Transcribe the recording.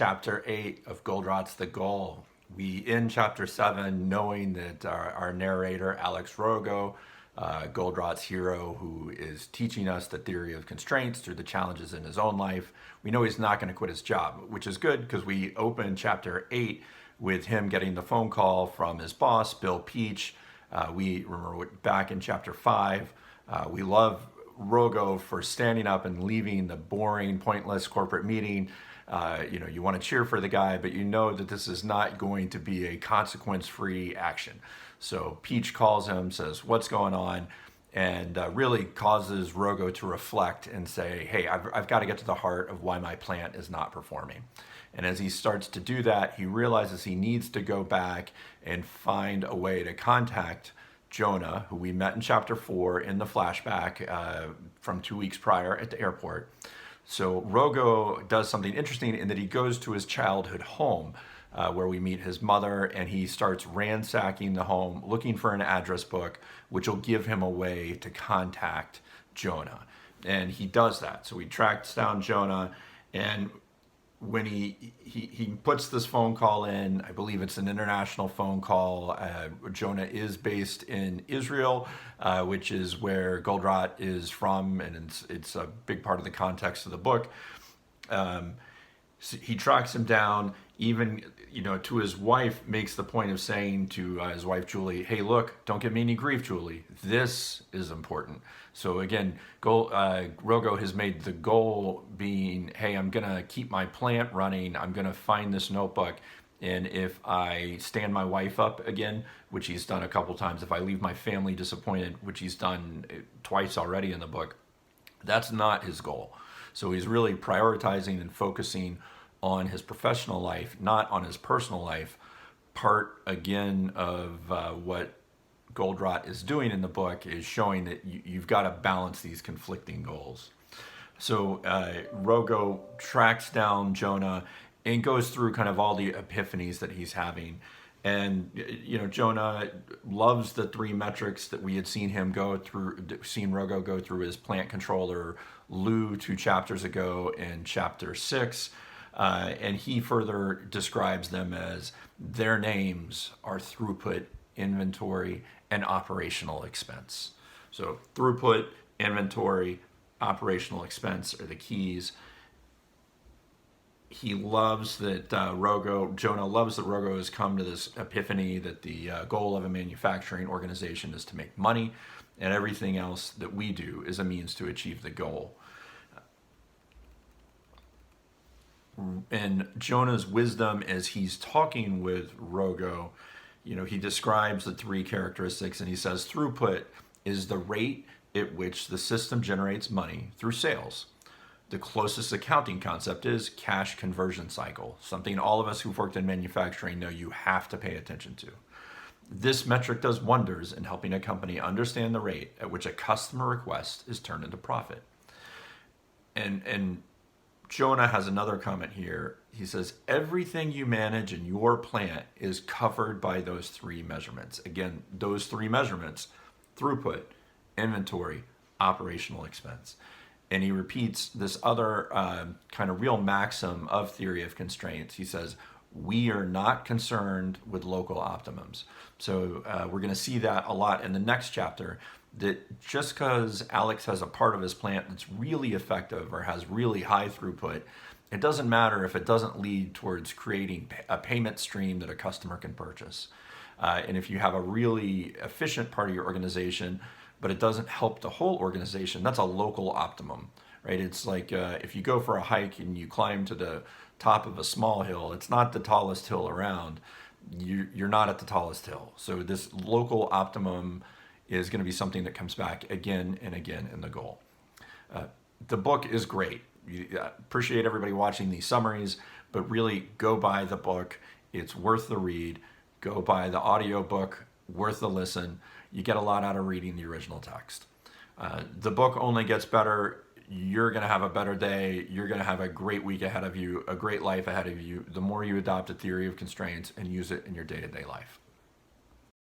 chapter 8 of GOLDRATT'S The Goal. We end chapter 7 knowing that our narrator, Alex Rogo, GOLDRATT'S hero who is teaching us the theory of constraints through the challenges in his own life. We know he's not going to quit his job, which is good because we open chapter 8 with him getting the phone call from his boss, Bill Peach. We remember back in chapter 5, we love Rogo for standing up and leaving the boring, pointless corporate meeting. You want to cheer for the guy, but you know that this is not going to be a consequence-free action. So Peach calls him, says, "What's going on?" And really causes Rogo to reflect and say, "Hey, I've got to get to the heart of why my plant is not performing." And as he starts to do that, he realizes he needs to go back and find a way to contact Jonah, who we met in chapter 4 in the flashback from 2 weeks prior at the airport. So Rogo does something interesting in that he goes to his childhood home where we meet his mother, and he starts ransacking the home, looking for an address book, which will give him a way to contact Jonah. And he does that. So he tracks down Jonah, and when he puts this phone call in, I believe it's an international phone call. Jonah is based in Israel, which is where GOLDRATT is from, and it's a big part of the context of the book. So he tracks him down, even to his wife, makes the point of saying to his wife Julie, "Hey, look, don't give me any grief, Julie. This is important." So again, Rogo has made the goal being, "Hey, I'm gonna keep my plant running. I'm gonna find this notebook, and if I stand my wife up again, which he's done a couple times, if I leave my family disappointed, which he's done twice already in the book, that's not his goal." So he's really prioritizing and focusing on his professional life, not on his personal life. Part, again, of what GOLDRATT is doing in the book is showing that you've got to balance these conflicting goals. So Rogo tracks down Jonah and goes through kind of all the epiphanies that he's having. And Jonah loves the 3 metrics that we had seen Rogo go through as plant controller Lou 2 chapters ago in chapter 6. And he further describes them as their names are throughput, inventory, and operational expense. So throughput, inventory, operational expense are the keys. He loves that Jonah loves that Rogo has come to this epiphany that the goal of a manufacturing organization is to make money, and everything else that we do is a means to achieve the goal. And Jonah's wisdom as he's talking with Rogo, he describes the 3 characteristics, and he says throughput is the rate at which the system generates money through sales. The closest accounting concept is cash conversion cycle, something all of us who've worked in manufacturing know you have to pay attention to. This metric does wonders in helping a company understand the rate at which a customer request is turned into profit. And Jonah has another comment here. He says, everything you manage in your plant is covered by those 3 measurements. Again, those 3 measurements: throughput, inventory, operational expense. And he repeats this other kind of real maxim of theory of constraints. He says, we are not concerned with local optimums. So we're going to see that a lot in the next chapter, that just because Alex has a part of his plant that's really effective or has really high throughput, it doesn't matter if it doesn't lead towards creating a payment stream that a customer can purchase. And if you have a really efficient part of your organization, but it doesn't help the whole organization, that's a local optimum, right? It's like if you go for a hike and you climb to the top of a small hill, it's not the tallest hill around. You're not at the tallest hill. So this local optimum is going to be something that comes back again and again in the goal. The book is great. Appreciate everybody watching these summaries, but really go buy the book. It's worth the read. Go buy the audio book, worth the listen. You get a lot out of reading the original text. The book only gets better. You're going to have a better day. You're going to have a great week ahead of you, a great life ahead of you, the more you adopt a theory of constraints and use it in your day-to-day life.